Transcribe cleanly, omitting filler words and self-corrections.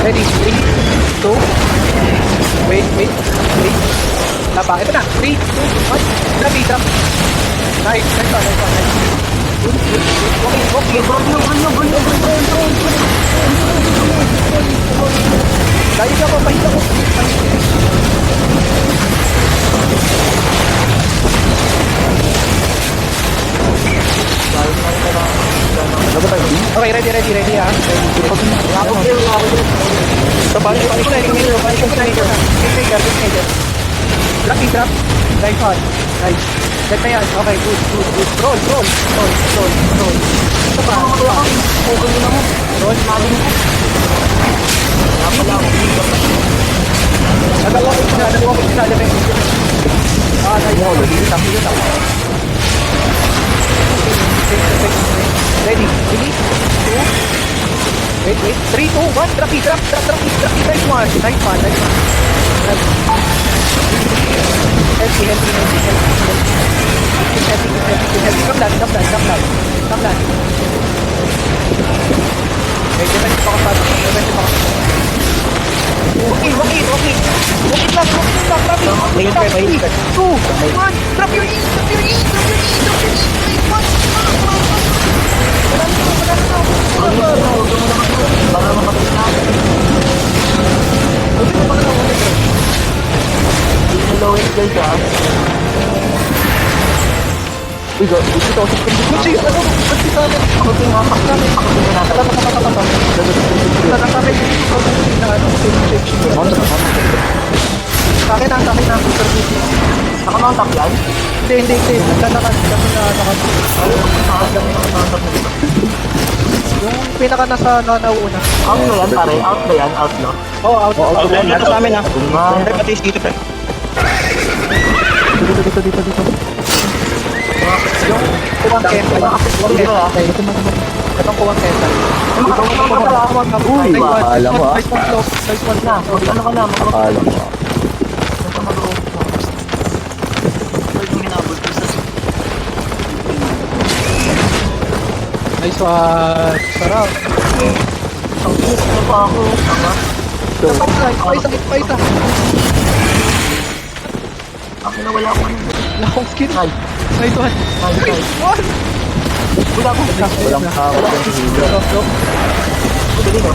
Ready? 3, 2, wait. Tapa, ito na. 3, 2, 1. Grabe, drop. Nice one. Okay. Dahil ako, pahit ako. Okay, ready ha. So, balik ko na. Drop. Nice one. Nice. Set na yan. Okay, good. Roll. Ito pa. Roll. Nagawa ko sila. Nice. Ready? 3, 2, wait. 3, 2, 1. Drop. Nice one. Healthy. Come down. Okay, defensive ako pa. Okay. Walking lang. Drop it. 2, 1. Drop your E. Sa akin na. Nakamount up yan? Hindi. Yung pinaka nasa nauuna. Out na yan pare? Out ba yan? Out no? Oh, out. Dito sa amin ha. Bunga. Patis dito pre. Dito. Yung kuwang kenta. Itong kuwang kenta. Uy, Nice one. Ano ka na? Alam mo. Nice one. Sarap. Ang puso na pa ako. Isa. Ako na wala ako na. Lakong skin. Nice one. Nice. Wala ko. Walang hawak yung hilo. Drop. Dali ko.